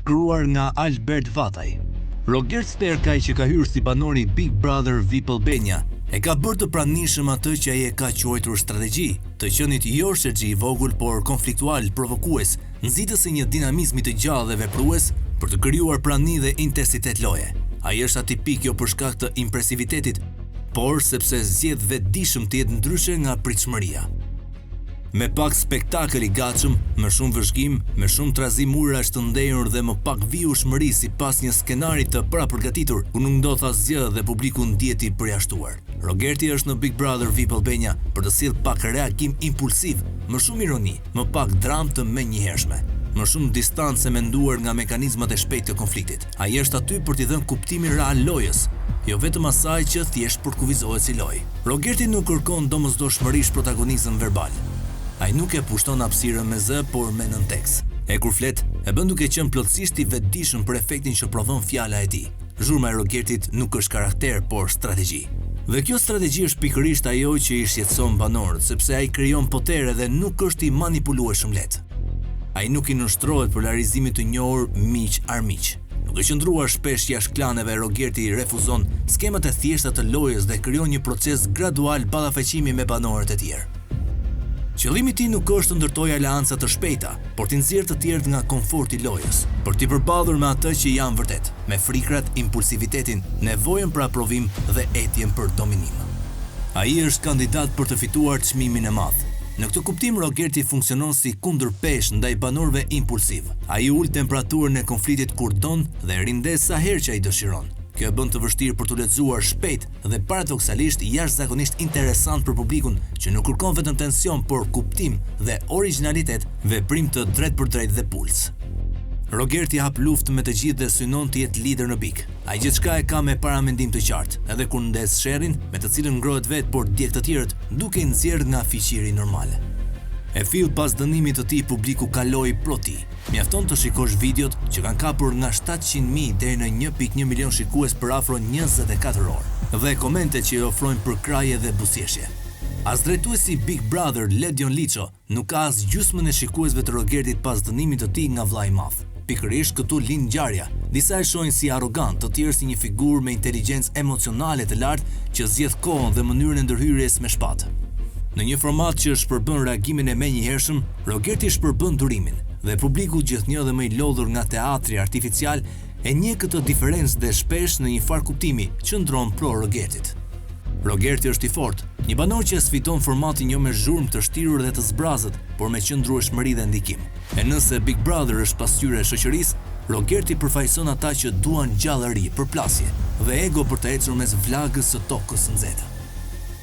shkruar nga Albert Vataj. Roger Sterkaj, që ka hyrë si banori Big Brother VIP Albania, e ka bërë të pranishëm atë që ai e ka quajtur strategji, të qenit jo shexhi i vogël por konfliktual, provokues, nxitës së një dinamizmi të gjallë dhe veprues për të krijuar prani dhe intensitet loje. Ai është atipik jo për shkak të impresivitetit, por sepse zgjedh vetëdijshëm të jetë ndryshe nga pritshmëria. Me pak spektakël i gatshëm, me shumë vëzhgim, me shumë trazim urash të ndejur dhe më pak vijueshmëri sipas një skenari të parapërgatitur, ku nuk ndodh asgjë dhe publiku ndihet i përjashtuar. Rogerti është në Big Brother VIP Albania për të sjellë pak reagim impulsiv, më shumë ironi, më pak dramë të menjëhershme, më shumë distancë menduar nga mekanizmat e shpejtë të konfliktit. Ai është aty për t'i dhënë kuptimin real lojës, jo vetëm asaj që thjesht përkuvizohet si lojë. Rogerti nuk kërkon domosdoshmërisht protagonizëm verbal. Ai nuk e pushton hapësirën me zë, por me nëntekst. E kur flet, e bën duke qenë plotësisht i vetëdijshëm për efektin që prodhon fjala e tij. Zhurma e Rogertit nuk është karakter, por strategji. Dhe kjo strategji është pikërisht ajo që i shqetëson banorët, sepse ai krijon potere dhe nuk është i manipulueshëm lehtë. Ai nuk i nënshtrohet polarizimit të njohur miq-armiq. Nuk e qëndruar shpesh jashtë klaneve, Rogerti refuzon skemat e thjeshta të lojës dhe krijon një proces gradual ballafaqimi me banorët e tjerë. Qëllimi i tij nuk është të ndërtojë aleanca të shpejta, por të nxjerrë të tjerët nga komforti i lojës, për t'i përballur me atë që janë vërtet, me frikrat, impulsivitetin, nevojën për aprovim dhe etjen për dominim. Ai është kandidat për të fituar çmimin e madh. Në këtë kuptim, Rogerti funksionon si kundërpesh ndaj banorëve impulsiv. Ai ul temperaturën e konfliktit kur don dhe rindes sa herë që ai dëshiron. Kjo e bën të vështirë për të lexuar shpejt dhe paradoksalisht jashtëzakonisht interesant për publikun që nuk kërkon vetëm tension, por kuptim dhe origjinalitet, veprim të drejtë për drejtë dhe puls. Rogerti hap luftë me të gjithë dhe synon të jetë lider në bik. Ai gjithçka e ka me paramendim të qartë, edhe kur ndes sherrin, me të cilën ngrohet vetë por djeg të tjerët, duke i nxjerrë nga fiqiri normale. E fill pas dënimit të tij, publiku kaloi proti. Mjafton të shikosh videot që kanë kapur nga 700.000 deri në 1.1 milion shikues për afro 24 orë, dhe komente që i ofrojnë përkraje dhe buzëqeshje. As drejtuesi Big Brother Ledion Liço nuk ka as gjysmën e shikuesve të Rogertit pas dënimit të tij nga vllai i madh. Pikërisht këtu lind ngjarja. Disa e shohin si arrogant, të tjerë si një figurë me inteligjencë emocionale të lartë që zgjedh kohën dhe mënyrën e ndërhyrjes me shpatë. Në një format që shpërbën reagimin e menjëhershëm, Rogerti shpërbën durimin, dhe publiku gjithnjë dhe më i lodhur nga teatri artificial e njeh këtë diferencë dhe shpesh në një farë kuptimi qëndron pro Rogertit. Rogerti është i fortë, një banor që sfidon formatin jo me zhurmë të shtirur dhe të zbrazët, por me qëndrueshmëri dhe ndikim. E nëse Big Brother është pasqyrë e shoqërisë, Rogerti përfaqëson ata që duan gjallëri, përplasje dhe ego për të ecur mes vlagës së tokës së nxehtë.